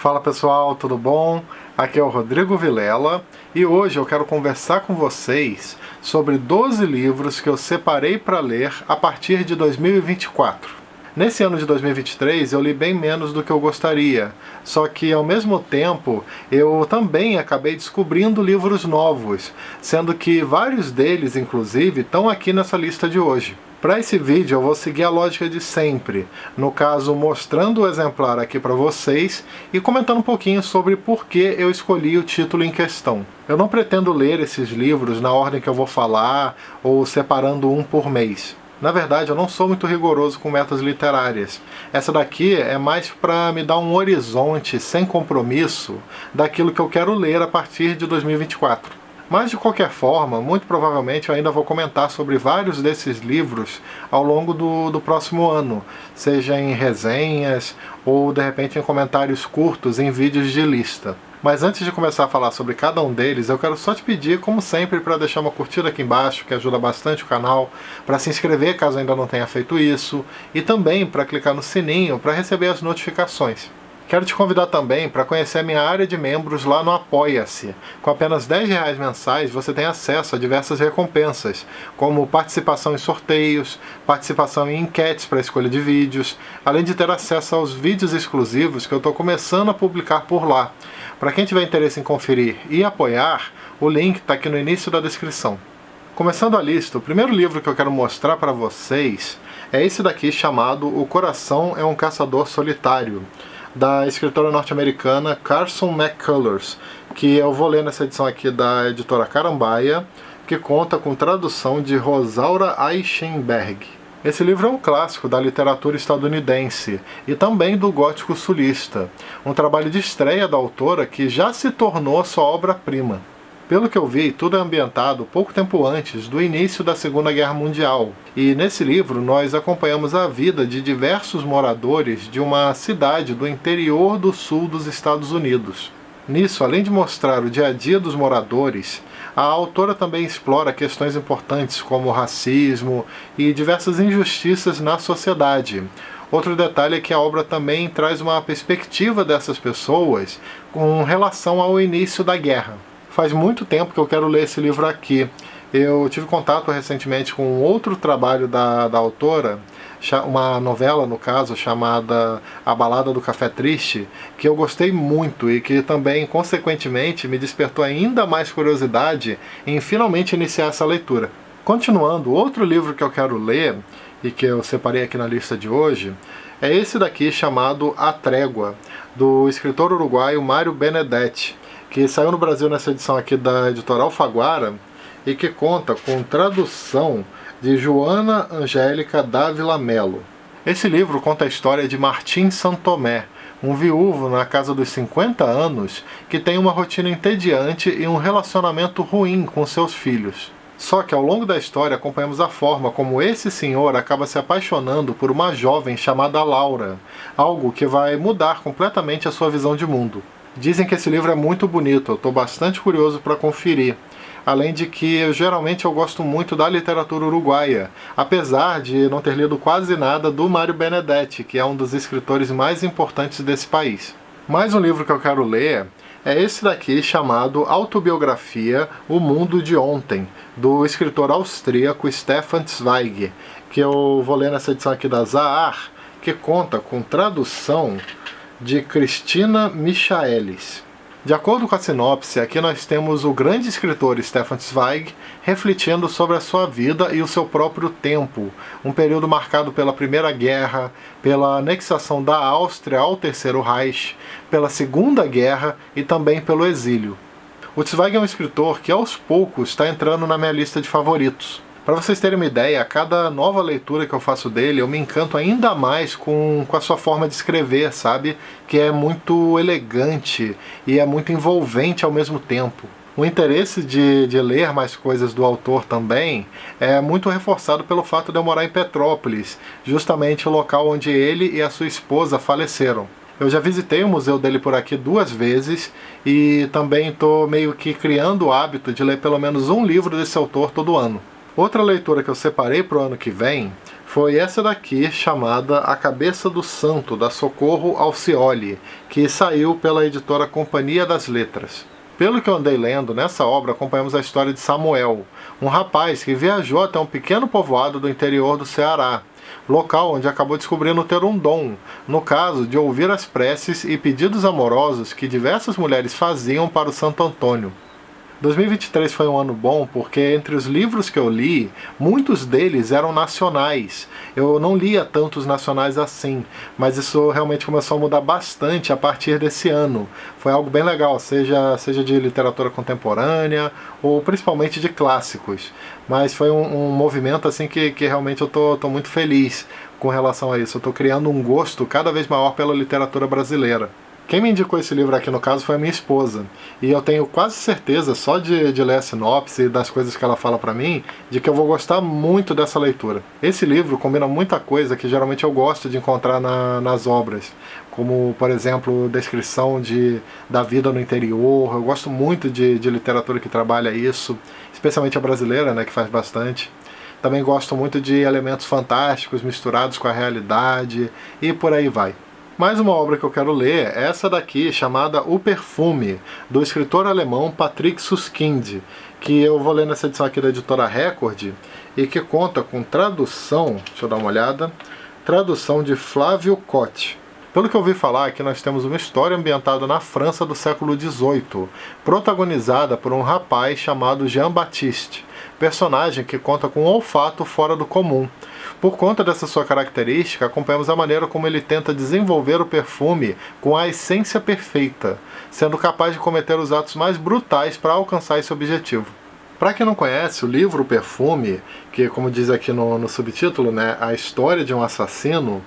Fala pessoal, tudo bom? Aqui é o Rodrigo Vilela e hoje eu quero conversar com vocês sobre 12 livros que eu separei para ler a partir de 2024. Nesse ano de 2023 eu li bem menos do que eu gostaria, só que ao mesmo tempo eu também acabei descobrindo livros novos, sendo que vários deles inclusive estão aqui nessa lista de hoje. Para esse vídeo eu vou seguir a lógica de sempre, no caso mostrando o exemplar aqui para vocês e comentando um pouquinho sobre por que eu escolhi o título em questão. Eu não pretendo ler esses livros na ordem que eu vou falar ou separando um por mês. Na verdade, eu não sou muito rigoroso com metas literárias. Essa daqui é mais para me dar um horizonte sem compromisso daquilo que eu quero ler a partir de 2024. Mas de qualquer forma, muito provavelmente eu ainda vou comentar sobre vários desses livros ao longo do próximo ano, seja em resenhas ou de repente em comentários curtos em vídeos de lista. Mas antes de começar a falar sobre cada um deles, eu quero só te pedir, como sempre, para deixar uma curtida aqui embaixo, que ajuda bastante o canal, para se inscrever caso ainda não tenha feito isso, e também para clicar no sininho para receber as notificações. Quero te convidar também para conhecer a minha área de membros lá no Apoia-se. Com apenas R$10 mensais você tem acesso a diversas recompensas, como participação em sorteios, participação em enquetes para escolha de vídeos, além de ter acesso aos vídeos exclusivos que eu estou começando a publicar por lá. Para quem tiver interesse em conferir e apoiar, o link está aqui no início da descrição. Começando a lista, o primeiro livro que eu quero mostrar para vocês é esse daqui chamado O Coração é um Caçador Solitário, da escritora norte-americana Carson McCullers, que eu vou ler nessa edição aqui da editora Carambaia, que conta com tradução de Rosaura Eichenberg. Esse livro é um clássico da literatura estadunidense e também do gótico sulista, um trabalho de estreia da autora que já se tornou sua obra-prima. Pelo que eu vi, tudo é ambientado pouco tempo antes do início da Segunda Guerra Mundial, e nesse livro nós acompanhamos a vida de diversos moradores de uma cidade do interior do sul dos Estados Unidos. Nisso, além de mostrar o dia a dia dos moradores, a autora também explora questões importantes como o racismo e diversas injustiças na sociedade. Outro detalhe é que a obra também traz uma perspectiva dessas pessoas com relação ao início da guerra. Faz muito tempo que eu quero ler esse livro aqui. Eu tive contato recentemente com outro trabalho da autora, uma novela, no caso, chamada A Balada do Café Triste, que eu gostei muito e que também, consequentemente, me despertou ainda mais curiosidade em finalmente iniciar essa leitura. Continuando, outro livro que eu quero ler, e que eu separei aqui na lista de hoje, é esse daqui chamado A Trégua, do escritor uruguaio Mário Benedetti, que saiu no Brasil nessa edição aqui da editora Alfaguara e que conta com tradução de Joana Angélica Dávila Melo. Esse livro conta a história de Martim Santomé, um viúvo na casa dos 50 anos que tem uma rotina entediante e um relacionamento ruim com seus filhos. Só que ao longo da história acompanhamos a forma como esse senhor acaba se apaixonando por uma jovem chamada Laura, algo que vai mudar completamente a sua visão de mundo. Dizem que esse livro é muito bonito, eu estou bastante curioso para conferir. Além de que geralmente eu gosto muito da literatura uruguaia, apesar de não ter lido quase nada do Mário Benedetti, que é um dos escritores mais importantes desse país. Mais um livro que eu quero ler é esse daqui chamado Autobiografia, O Mundo de Ontem, do escritor austríaco Stefan Zweig, que eu vou ler nessa edição aqui da Zahar, que conta com tradução de Cristina Michaelis. De acordo com a sinopse, aqui nós temos o grande escritor Stefan Zweig refletindo sobre a sua vida e o seu próprio tempo, um período marcado pela Primeira Guerra, pela anexação da Áustria ao Terceiro Reich, pela Segunda Guerra e também pelo exílio. O Zweig é um escritor que aos poucos está entrando na minha lista de favoritos. Para vocês terem uma ideia, a cada nova leitura que eu faço dele, eu me encanto ainda mais com a sua forma de escrever, sabe? Que é muito elegante e é muito envolvente ao mesmo tempo. O interesse de ler mais coisas do autor também é muito reforçado pelo fato de eu morar em Petrópolis, justamente o local onde ele e a sua esposa faleceram. Eu já visitei o museu dele por aqui 2 vezes e também estou meio que criando o hábito de ler pelo menos um livro desse autor todo ano. Outra leitura que eu separei para o ano que vem foi essa daqui, chamada A Cabeça do Santo, da Socorro Alcioli, que saiu pela editora Companhia das Letras. Pelo que eu andei lendo, nessa obra acompanhamos a história de Samuel, um rapaz que viajou até um pequeno povoado do interior do Ceará, local onde acabou descobrindo ter um dom, no caso de ouvir as preces e pedidos amorosos que diversas mulheres faziam para o Santo Antônio. 2023 foi um ano bom porque entre os livros que eu li, muitos deles eram nacionais. Eu não lia tantos nacionais assim, mas isso realmente começou a mudar bastante a partir desse ano. Foi algo bem legal, seja de literatura contemporânea ou principalmente de clássicos. Mas foi um movimento assim que realmente eu tô muito feliz com relação a isso. Eu tô criando um gosto cada vez maior pela literatura brasileira. Quem me indicou esse livro aqui no caso foi a minha esposa, e eu tenho quase certeza, só de ler a sinopse e das coisas que ela fala pra mim, de que eu vou gostar muito dessa leitura. Esse livro combina muita coisa que geralmente eu gosto de encontrar nas obras, como, por exemplo, descrição da vida no interior. Eu gosto muito de literatura que trabalha isso, especialmente a brasileira, né, que faz bastante. Também gosto muito de elementos fantásticos misturados com a realidade, e por aí vai. Mais uma obra que eu quero ler é essa daqui, chamada O Perfume, do escritor alemão Patrick Suskind, que eu vou ler nessa edição aqui da editora Record, e que conta com tradução, deixa eu dar uma olhada, tradução de Flávio Cotte. Pelo que eu ouvi falar, aqui nós temos uma história ambientada na França do século XVIII, protagonizada por um rapaz chamado Jean-Baptiste, personagem que conta com um olfato fora do comum. Por conta dessa sua característica, acompanhamos a maneira como ele tenta desenvolver o perfume com a essência perfeita, sendo capaz de cometer os atos mais brutais para alcançar esse objetivo. Para quem não conhece, o livro O Perfume, que como diz aqui no subtítulo, né, a história de um assassino,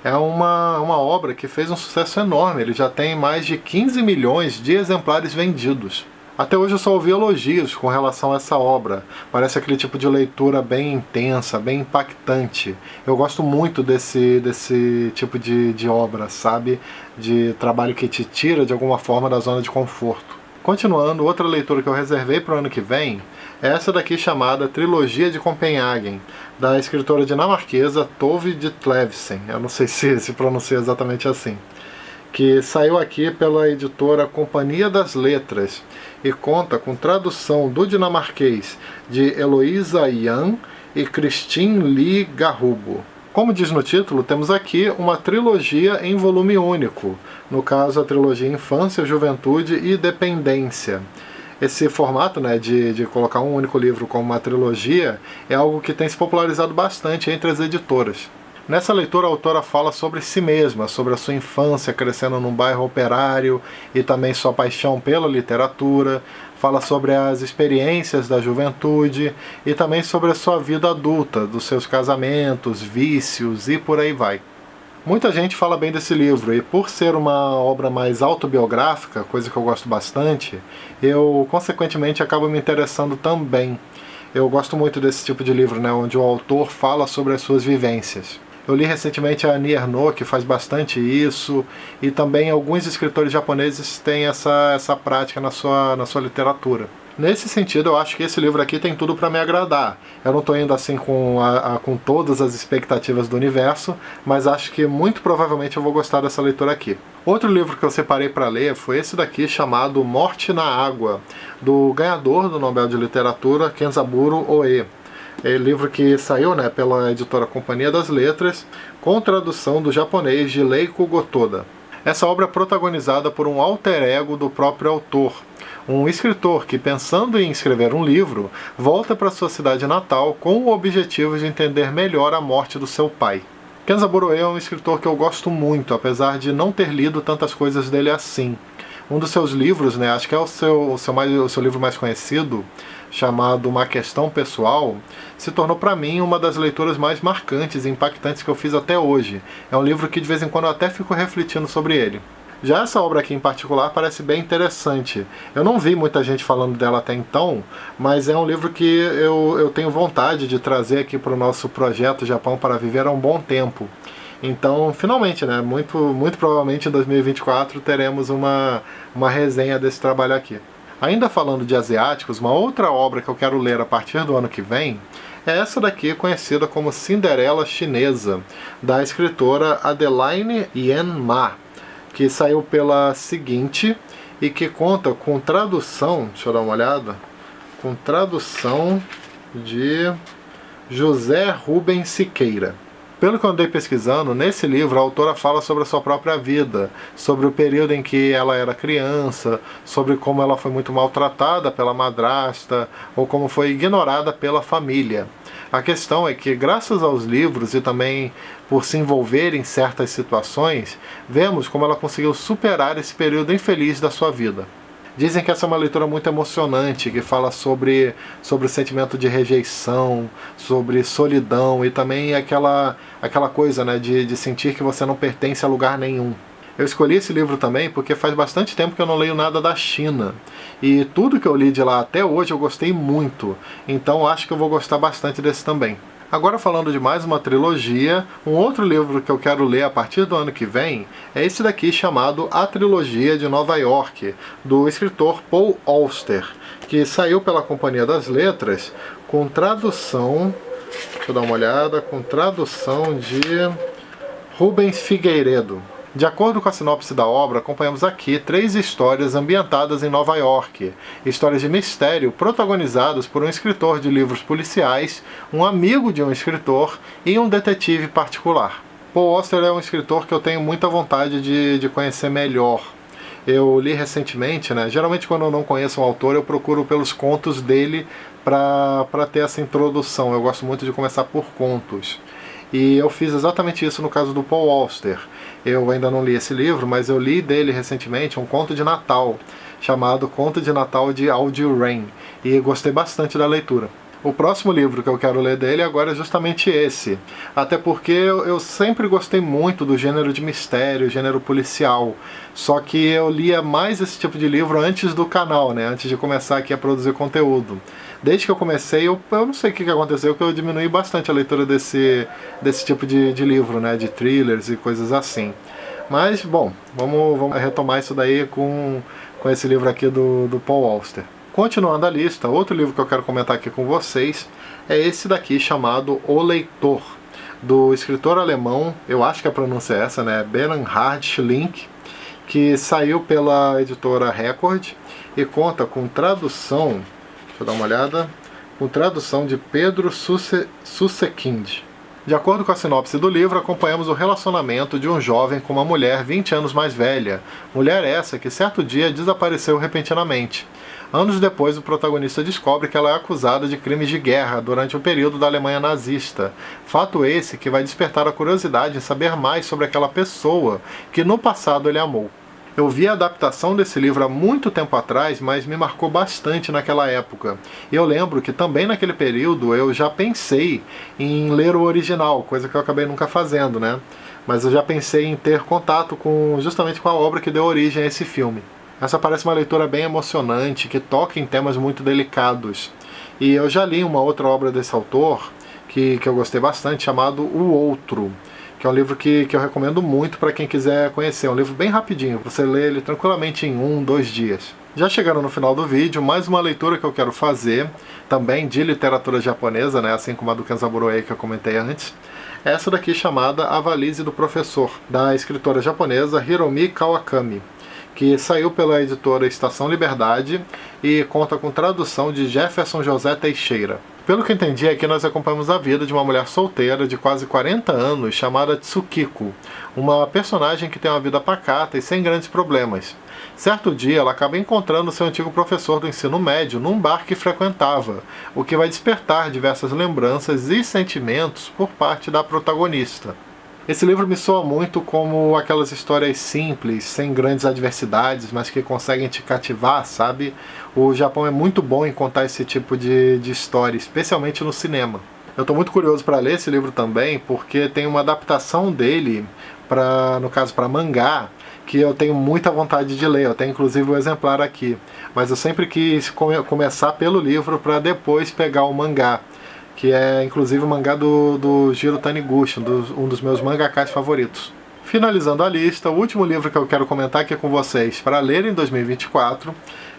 é uma obra que fez um sucesso enorme. Ele já tem mais de 15 milhões de exemplares vendidos. Até hoje eu só ouvi elogios com relação a essa obra. Parece aquele tipo de leitura bem intensa, bem impactante. Eu gosto muito desse tipo de obra, sabe? De trabalho que te tira de alguma forma da zona de conforto. Continuando, outra leitura que eu reservei para o ano que vem é essa daqui, chamada Trilogia de Copenhagen, da escritora dinamarquesa Tove Ditlevsen. Eu não sei se pronuncia exatamente assim. Que saiu aqui pela editora Companhia das Letras e conta com tradução do dinamarquês de Heloísa Jan e Christine Lee Garrubo. Como diz no título, temos aqui uma trilogia em volume único, no caso a trilogia Infância, Juventude e Dependência. Esse formato, né, de colocar um único livro como uma trilogia é algo que tem se popularizado bastante entre as editoras. Nessa leitura, a autora fala sobre si mesma, sobre a sua infância crescendo num bairro operário e também sua paixão pela literatura, fala sobre as experiências da juventude e também sobre a sua vida adulta, dos seus casamentos, vícios e por aí vai. Muita gente fala bem desse livro, e por ser uma obra mais autobiográfica, coisa que eu gosto bastante, eu consequentemente acabo me interessando também. Eu gosto muito desse tipo de livro, né, onde o autor fala sobre as suas vivências. Eu li recentemente a Annie Ernaux, que faz bastante isso, e também alguns escritores japoneses têm essa prática na sua literatura. Nesse sentido, eu acho que esse livro aqui tem tudo para me agradar. Eu não estou indo assim com todas as expectativas do universo, mas acho que muito provavelmente eu vou gostar dessa leitura aqui. Outro livro que eu separei para ler foi esse daqui, chamado Morte na Água, do ganhador do Nobel de Literatura, Kenzaburo Oe. É um livro que saiu, né, pela editora Companhia das Letras, com tradução do japonês de Leiko Gotoda. Essa obra é protagonizada por um alter ego do próprio autor, um escritor que, pensando em escrever um livro, volta para sua cidade natal com o objetivo de entender melhor a morte do seu pai. Kenzaburo Oe é um escritor que eu gosto muito, apesar de não ter lido tantas coisas dele assim. Um dos seus livros, né, acho que é o seu livro mais conhecido, chamado Uma Questão Pessoal, se tornou para mim uma das leituras mais marcantes e impactantes que eu fiz até hoje. É um livro que de vez em quando eu até fico refletindo sobre ele. Já essa obra aqui em particular parece bem interessante. Eu não vi muita gente falando dela até então, mas é um livro que eu tenho vontade de trazer aqui para o nosso projeto Japão para Viver há um bom tempo. Então, finalmente, né, muito provavelmente em 2024 teremos uma resenha desse trabalho aqui. Ainda falando de asiáticos, uma outra obra que eu quero ler a partir do ano que vem é essa daqui, conhecida como Cinderela Chinesa, da escritora Adeline Yen Ma, que saiu pela Seguinte e que conta com tradução, deixa eu dar uma olhada, com tradução de José Rubens Siqueira. Pelo que eu andei pesquisando, nesse livro a autora fala sobre a sua própria vida, sobre o período em que ela era criança, sobre como ela foi muito maltratada pela madrasta ou como foi ignorada pela família. A questão é que, graças aos livros e também por se envolver em certas situações, vemos como ela conseguiu superar esse período infeliz da sua vida. Dizem que essa é uma leitura muito emocionante, que fala sobre o sentimento de rejeição, sobre solidão e também aquela coisa, né, de sentir que você não pertence a lugar nenhum. Eu escolhi esse livro também porque faz bastante tempo que eu não leio nada da China. E tudo que eu li de lá até hoje eu gostei muito, então acho que eu vou gostar bastante desse também. Agora, falando de mais uma trilogia, um outro livro que eu quero ler a partir do ano que vem é esse daqui, chamado A Trilogia de Nova York, do escritor Paul Auster, que saiu pela Companhia das Letras com tradução, deixa eu dar uma olhada, com tradução de Rubens Figueiredo. De acordo com a sinopse da obra, acompanhamos aqui 3 histórias ambientadas em Nova York. Histórias de mistério protagonizadas por um escritor de livros policiais, um amigo de um escritor e um detetive particular. Paul Auster é um escritor que eu tenho muita vontade de conhecer melhor. Eu li recentemente, né? Geralmente quando eu não conheço um autor, eu procuro pelos contos dele para ter essa introdução. Eu gosto muito de começar por contos. E eu fiz exatamente isso no caso do Paul Auster. Eu ainda não li esse livro, mas eu li dele recentemente um conto de Natal, chamado Conto de Natal de Audio Rain, e gostei bastante da leitura. O próximo livro que eu quero ler dele agora é justamente esse, até porque eu sempre gostei muito do gênero de mistério, gênero policial, só que eu lia mais esse tipo de livro antes do canal, né? Antes de começar aqui a produzir conteúdo. Desde que eu comecei, eu não sei o que aconteceu, que eu diminui bastante a leitura desse tipo de livro, né? De thrillers e coisas assim. Mas, bom, vamos retomar isso daí com esse livro aqui do Paul Auster. Continuando a lista, outro livro que eu quero comentar aqui com vocês é esse daqui, chamado O Leitor, do escritor alemão, eu acho que a pronúncia é essa, né? Bernhard Schlink, que saiu pela editora Record e conta com tradução, deixa eu dar uma olhada, com tradução de Pedro Sussekind. De acordo com a sinopse do livro, acompanhamos o relacionamento de um jovem com uma mulher 20 anos mais velha, mulher essa que certo dia desapareceu repentinamente. Anos depois, o protagonista descobre que ela é acusada de crimes de guerra durante o período da Alemanha nazista. Fato esse que vai despertar a curiosidade em saber mais sobre aquela pessoa que no passado ele amou. Eu vi a adaptação desse livro há muito tempo atrás, mas me marcou bastante naquela época. E eu lembro que também naquele período eu já pensei em ler o original, coisa que eu acabei nunca fazendo, né? Mas eu já pensei em ter contato justamente com a obra que deu origem a esse filme. Essa parece uma leitura bem emocionante, que toca em temas muito delicados. E eu já li uma outra obra desse autor, que eu gostei bastante, chamado O Outro, que é um livro que eu recomendo muito para quem quiser conhecer. É um livro bem rapidinho, você lê ele tranquilamente em 1, 2 dias. Já chegando no final do vídeo, mais uma leitura que eu quero fazer, também de literatura japonesa, né, assim como a do Kenzaburo Ei que eu comentei antes. É essa daqui, chamada A Valise do Professor, da escritora japonesa Hiromi Kawakami, que saiu pela editora Estação Liberdade e conta com tradução de Jefferson José Teixeira. Pelo que entendi, aqui nós acompanhamos a vida de uma mulher solteira de quase 40 anos chamada Tsukiko, uma personagem que tem uma vida pacata e sem grandes problemas. Certo dia, ela acaba encontrando seu antigo professor do ensino médio num bar que frequentava, o que vai despertar diversas lembranças e sentimentos por parte da protagonista. Esse livro me soa muito como aquelas histórias simples, sem grandes adversidades, mas que conseguem te cativar, sabe? O Japão é muito bom em contar esse tipo de história, especialmente no cinema. Eu estou muito curioso para ler esse livro também, porque tem uma adaptação dele, no caso para mangá, que eu tenho muita vontade de ler. Eu tenho inclusive o exemplar aqui, mas eu sempre quis começar pelo livro para depois pegar o mangá, que é inclusive o mangá do Jiro Taniguchi, um dos meus mangakás favoritos. Finalizando a lista, o último livro que eu quero comentar aqui com vocês para ler em 2024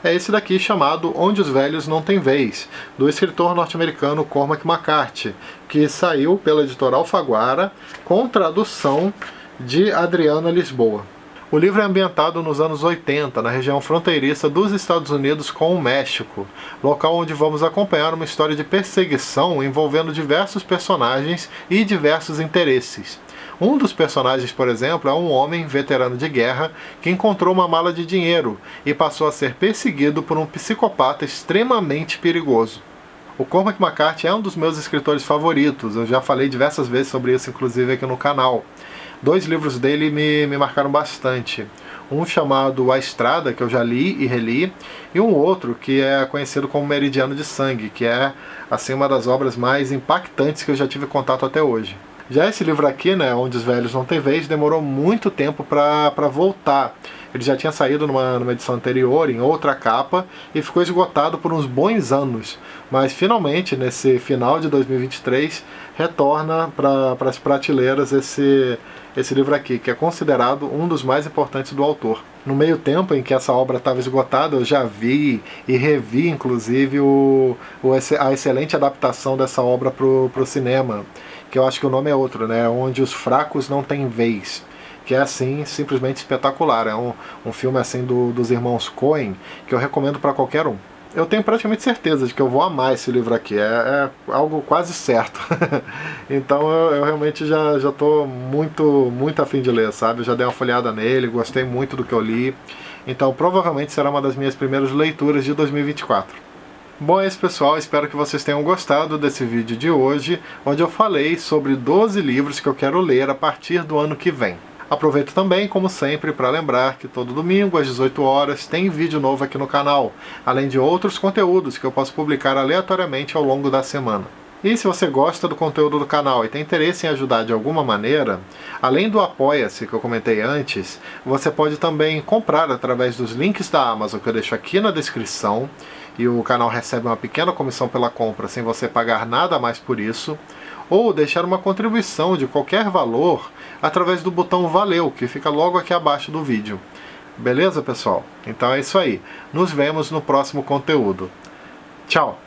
é esse daqui chamado Onde os Velhos Não Têm Vez, do escritor norte-americano Cormac McCarthy, que saiu pela editora Alfaguara com tradução de Adriana Lisboa. O livro é ambientado nos anos 80, na região fronteiriça dos Estados Unidos com o México, local onde vamos acompanhar uma história de perseguição envolvendo diversos personagens e diversos interesses. Um dos personagens, por exemplo, é um homem veterano de guerra que encontrou uma mala de dinheiro e passou a ser perseguido por um psicopata extremamente perigoso. O Cormac McCarthy é um dos meus escritores favoritos, eu já falei diversas vezes sobre isso, inclusive aqui no canal. 2 livros dele me marcaram bastante. Um chamado A Estrada, que eu já li e reli, e um outro que é conhecido como Meridiano de Sangue, que é assim uma das obras mais impactantes que eu já tive contato até hoje. Já esse livro aqui, né, Onde os Velhos Não Têm Vez, demorou muito tempo para voltar. Ele já tinha saído numa edição anterior, em outra capa, e ficou esgotado por uns bons anos. Mas finalmente, nesse final de 2023, retorna para as prateleiras esse livro aqui, que é considerado um dos mais importantes do autor. No meio tempo em que essa obra estava esgotada, eu já vi e revi, inclusive, a excelente adaptação dessa obra para o cinema, que eu acho que o nome é outro, né? Onde os Fracos Não Têm Vez, que é assim, simplesmente espetacular. É um filme assim dos irmãos Coen, que eu recomendo para qualquer um. Eu tenho praticamente certeza de que eu vou amar esse livro aqui, é algo quase certo. Então eu realmente já estou muito a fim de ler, sabe? Eu já dei uma folhada nele, gostei muito do que eu li. Então provavelmente será uma das minhas primeiras leituras de 2024. Bom, é isso, pessoal, espero que vocês tenham gostado desse vídeo de hoje, onde eu falei sobre 12 livros que eu quero ler a partir do ano que vem. Aproveito também, como sempre, para lembrar que todo domingo às 18 horas tem vídeo novo aqui no canal, além de outros conteúdos que eu posso publicar aleatoriamente ao longo da semana. E se você gosta do conteúdo do canal e tem interesse em ajudar de alguma maneira, além do Apoia-se que eu comentei antes, você pode também comprar através dos links da Amazon que eu deixo aqui na descrição, e o canal recebe uma pequena comissão pela compra sem você pagar nada mais por isso, ou deixar uma contribuição de qualquer valor através do botão Valeu, que fica logo aqui abaixo do vídeo. Beleza, pessoal? Então é isso aí. Nos vemos no próximo conteúdo. Tchau!